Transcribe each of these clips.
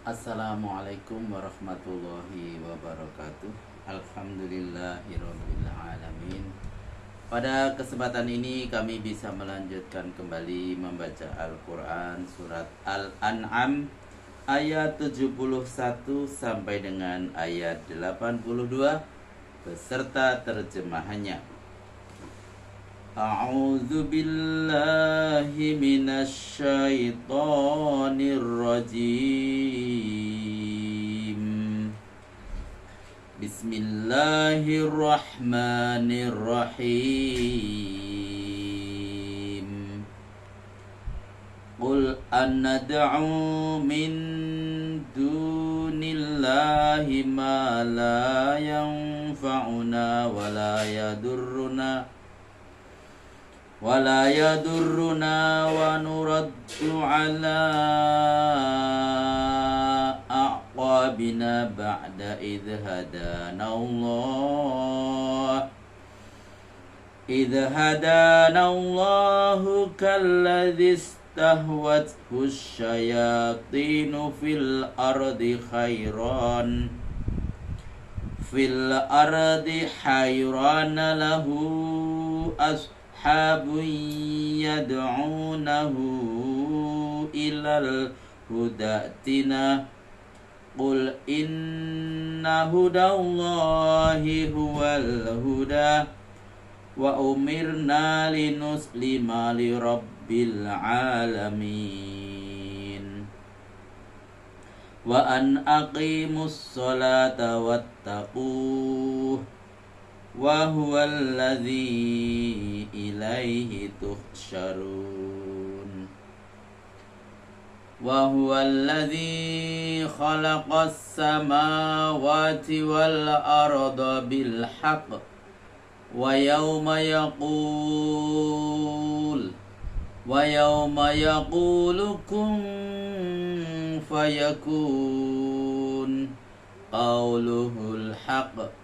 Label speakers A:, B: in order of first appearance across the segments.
A: Assalamualaikum warahmatullahi wabarakatuh. Alhamdulillahirabbil alamin. Pada kesempatan ini kami bisa melanjutkan kembali membaca Al-Qur'an surat Al-An'am ayat 71 sampai dengan ayat 82 beserta terjemahannya. A'udzu billahi minasy syaithanir rajim. Bismillahirrahmanirrahim. Qul anad'u min dunillahi ma la yanfa'una wa la yadurruna wa nuraddu ala aqabina ba'da idh hadana Allahu kalladhi istahwathu syayatinu fil ardi hayran lahu ashabun yad'unahu ilal hudatina qul inna hudallahi huwal huda wa umirna linuslima lirabbil alamin wa an aqimus salata wattaquh wa huwal ladzi ilaihi tuhsyarun wa huwal ladzi khalaqas samawati wal arda bil haqq wa yawma yaqulu kun fayakun qawluhul haqq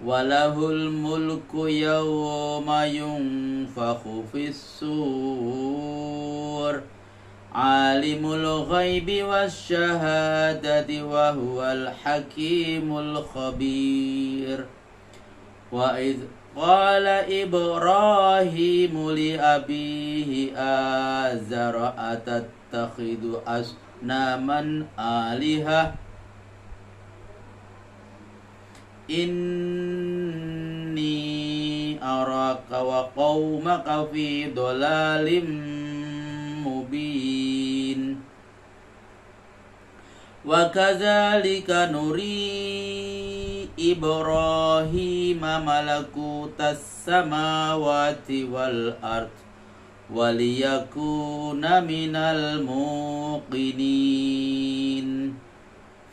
A: walahul mulku yawma yunfakhu fis-sur alimul ghaibi wasyahadati wa huwal hakimul khabir wa idh qala ibrahimu li abihi azara atattakhidhu asnaman alihah inni araka wa qaumaka fi dhalalim mubin wa kadzalika nuri Ibrahima malakutas samawati wal ard waliyakuna minal muqinin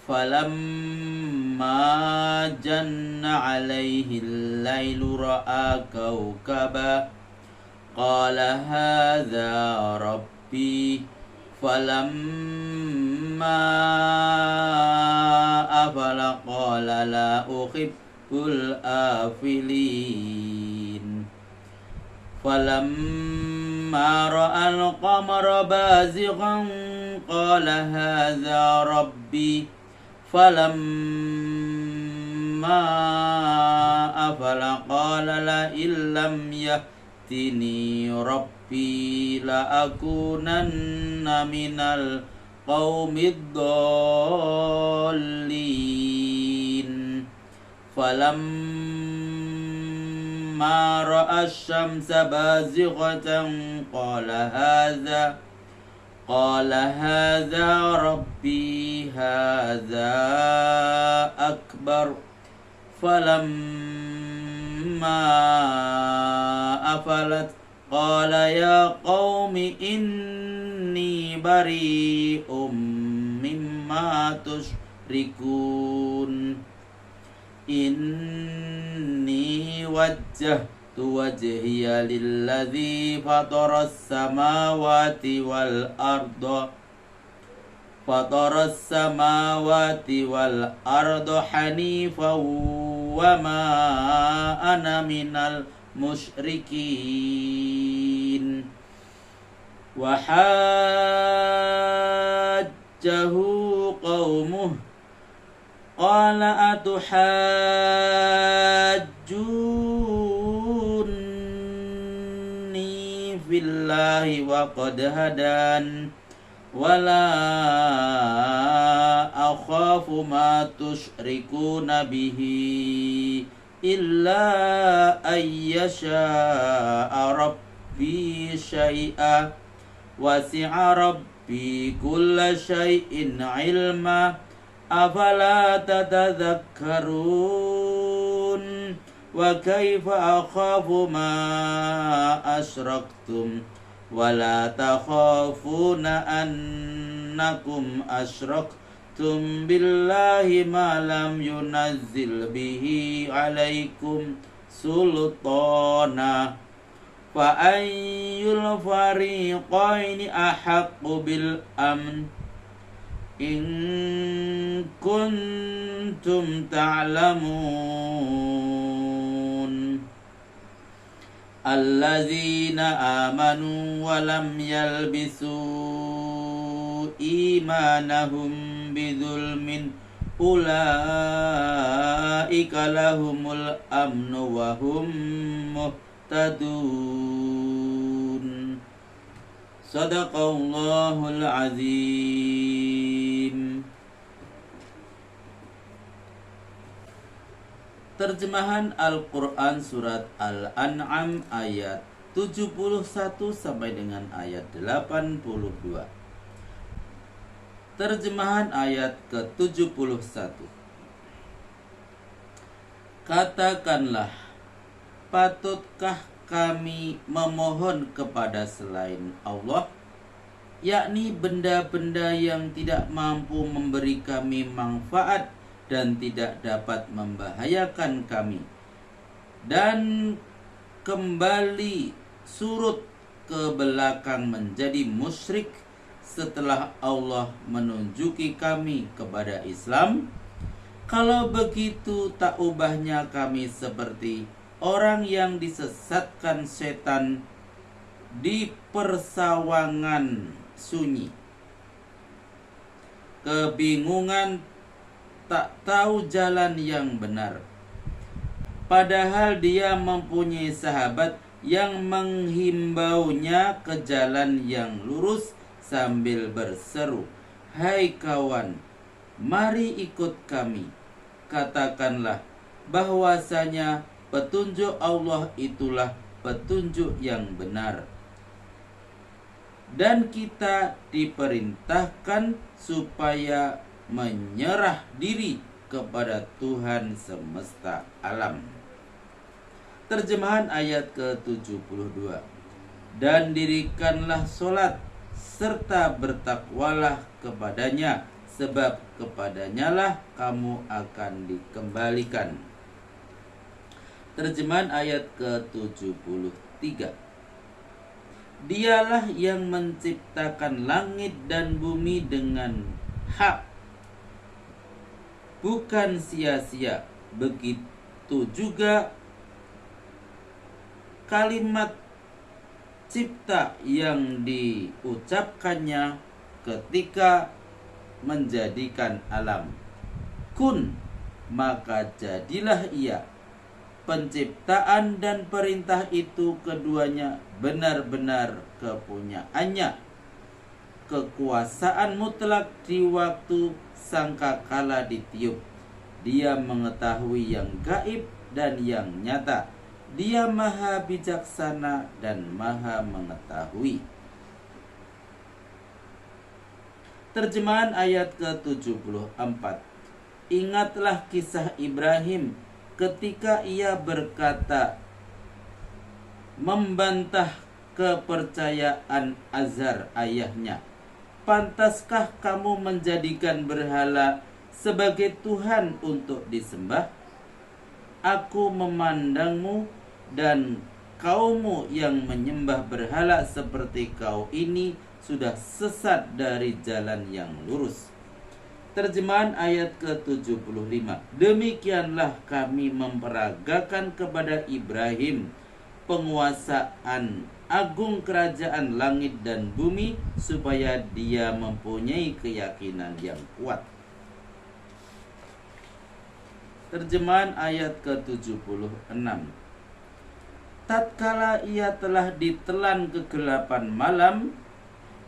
A: falamma janna alaihi al-lailu ra'a kawkaba qala hadza rabbi falamma afala qala la uhibbul afilin falamma ra'al qamara bazighan qala hadza rabbi falamma afala qala la illam yahtini rabbi la akunanna minal qaumid dallin falamma ra'a asy-syamsa bazighatan qala hadza rabbi hadza akbar falamma afalat qala ya qaumi inni bari'um mimma tusyrikun inni wajjahtu wajhiya lilladzi fataras samawati wal arda hanifan wa ma ana minal musyrikin wa qaumuh qala atuhajjunni fillahi wa qad hadan wala akhafu ma tusyrikuna bihi illa ayyasha'a rabbi syai'a wasi'a rabbi kulla syai'in ilma afala tatadhakkarun wa kaifa akhafu ma asyraktum wala takhafuna annakum asyraktum billahi ma lam yunazzil bihi alaikum sultana fa ayyul fariqaini ahaqqu bil amn in kuntum ta'lamun alladzina amanu wa lam yalbisu imanahum bidzulmin ulaika lahumul amnu wa hum muhtadun. Sadaqallahul azim. Terjemahan Al-Quran Surat Al-An'am ayat 71 sampai dengan ayat 82. Terjemahan ayat ke-71. Katakanlah, patutkah kami memohon kepada selain Allah, yakni benda-benda yang tidak mampu memberi kami manfaat dan tidak dapat membahayakan kami, dan kembali surut ke belakang menjadi musyrik setelah Allah menunjuki kami kepada Islam? Kalau begitu, tak ubahnya kami seperti orang yang disesatkan setan di persawangan sunyi, kebingungan, tak tahu jalan yang benar, padahal dia mempunyai sahabat yang menghimbaunya ke jalan yang lurus sambil berseru, "Hai kawan, mari ikut kami." Katakanlah bahwasanya petunjuk Allah itulah petunjuk yang benar, dan kita diperintahkan supaya menyerah diri kepada Tuhan semesta alam. Terjemahan ayat ke-72. Dan dirikanlah solat serta bertakwalah kepadanya, sebab kepadanyalah kamu akan dikembalikan. Terjemahan ayat ke-73. Dialah yang menciptakan langit dan bumi dengan hak, bukan sia-sia. Begitu juga kalimat cipta yang diucapkannya ketika menjadikan alam. Kun, maka jadilah ia. Penciptaan dan perintah itu keduanya benar-benar kepunyaannya. Kekuasaan mutlak di waktu sangkakala ditiup. Dia mengetahui yang gaib dan yang nyata. Dia maha bijaksana dan maha mengetahui. Terjemahan ayat ke-74. Ingatlah kisah Ibrahim ketika ia berkata, membantah kepercayaan Azar ayahnya. Pantaskah kamu menjadikan berhala sebagai Tuhan untuk disembah? Aku memandangmu dan kaummu yang menyembah berhala seperti kau ini sudah sesat dari jalan yang lurus. Terjemahan ayat ke-75. Demikianlah kami memperagakan kepada Ibrahim penguasaan agung kerajaan langit dan bumi, supaya dia mempunyai keyakinan yang kuat. Terjemahan ayat ke-76. Tatkala ia telah ditelan kegelapan malam,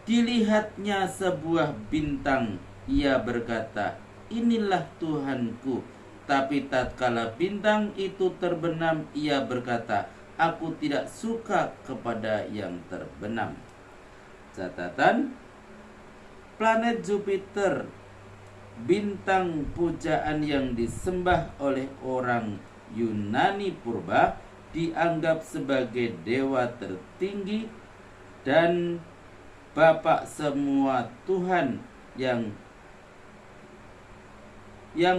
A: dilihatnya sebuah bintang. Ia berkata, "Inilah Tuhanku." Tapi tatkala bintang itu terbenam, ia berkata, "Aku tidak suka kepada yang terbenam." Catatan: planet Jupiter, bintang pujaan yang disembah oleh orang Yunani purba, dianggap sebagai dewa tertinggi dan bapak semua Tuhan yang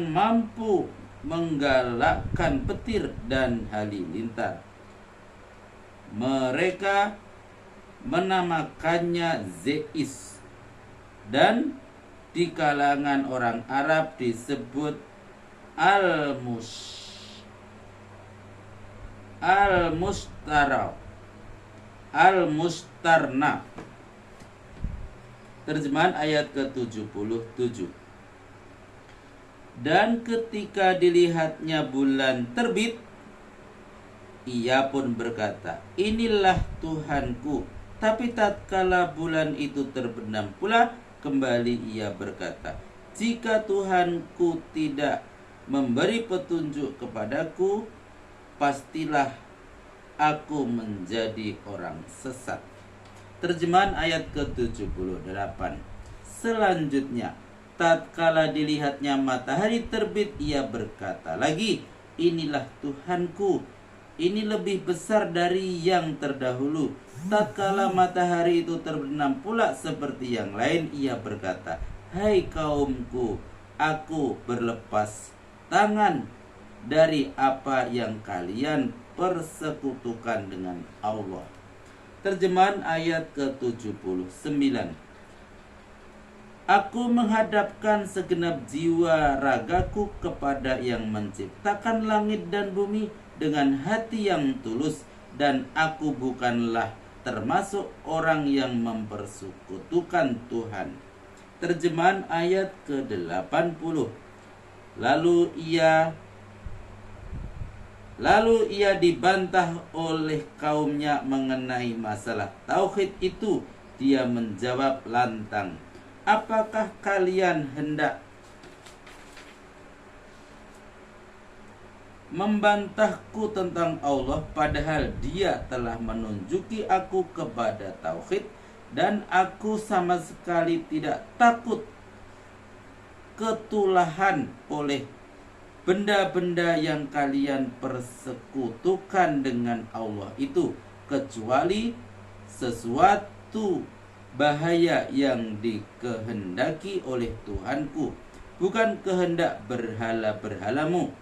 A: mampu menggalakkan petir dan halilintar. Mereka menamakannya Zeus, dan di kalangan orang Arab disebut Al-Mustarna. Terjemahan ayat ke-77. Dan ketika dilihatnya bulan terbit, ia pun berkata, "Inilah Tuhanku." Tapi tatkala bulan itu terbenam pula, kembali ia berkata, "Jika Tuhanku tidak memberi petunjuk kepadaku, pastilah aku menjadi orang sesat." Terjemahan ayat ke-78. Selanjutnya, tatkala dilihatnya matahari terbit, ia berkata lagi, "Inilah Tuhanku, ini lebih besar dari yang terdahulu." Tatkala matahari itu terbenam pula seperti yang lain, ia berkata, "Hai kaumku, aku berlepas tangan dari apa yang kalian persekutukan dengan Allah." Terjemahan ayat ke-79. Aku menghadapkan segenap jiwa ragaku kepada yang menciptakan langit dan bumi dengan hati yang tulus, dan aku bukanlah termasuk orang yang mempersekutukan Tuhan. Terjemahan ayat ke-80. Lalu ia dibantah oleh kaumnya mengenai masalah tauhid itu. Dia menjawab lantang, "Apakah kalian hendak membantahku tentang Allah, padahal Dia telah menunjuki aku kepada tauhid, dan aku sama sekali tidak takut ketulahan oleh benda-benda yang kalian persekutukan dengan Allah itu, kecuali sesuatu bahaya yang dikehendaki oleh Tuhanku, bukan kehendak berhala-berhalamu.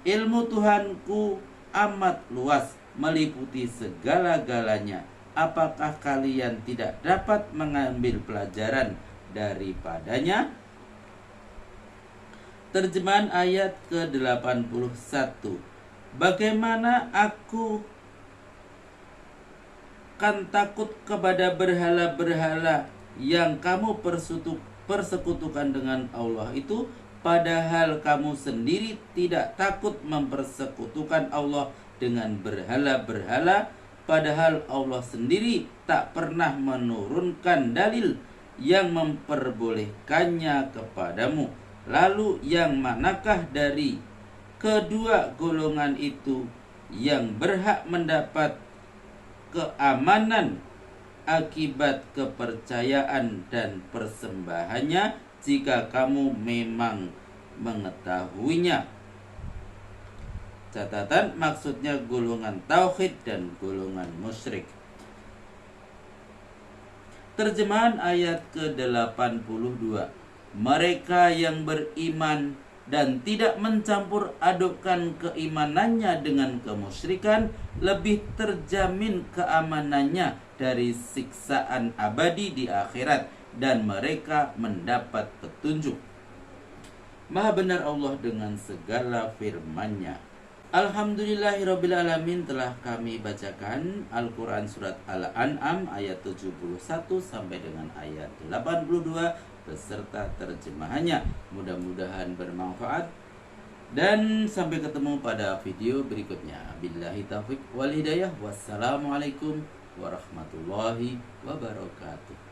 A: Ilmu Tuhanku amat luas, meliputi segala-galanya. Apakah kalian tidak dapat mengambil pelajaran daripadanya?" Terjemahan ayat ke-81. Bagaimana aku kan takut kepada berhala-berhala yang kamu persekutukan dengan Allah itu, padahal kamu sendiri tidak takut mempersekutukan Allah dengan berhala-berhala, padahal Allah sendiri tak pernah menurunkan dalil yang memperbolehkannya kepadamu. Lalu yang manakah dari kedua golongan itu yang berhak mendapat keamanan akibat kepercayaan dan persembahannya, jika kamu memang mengetahuinya? Catatan, maksudnya golongan tauhid dan golongan musyrik. Terjemahan ayat ke-82. Mereka yang beriman dan tidak mencampur adukkan keimanannya dengan kemusyrikan lebih terjamin keamanannya dari siksaan abadi di akhirat, dan mereka mendapat petunjuk. Maha benar Allah dengan segala firman-Nya. Alhamdulillahirabbil alamin, telah kami bacakan Al-Qur'an surat Al-An'am ayat 71 sampai dengan ayat 82 beserta terjemahannya. Mudah-mudahan bermanfaat dan sampai ketemu pada video berikutnya. Billahi taufiq wal hidayah. Wassalamualaikum warahmatullahi wabarakatuh.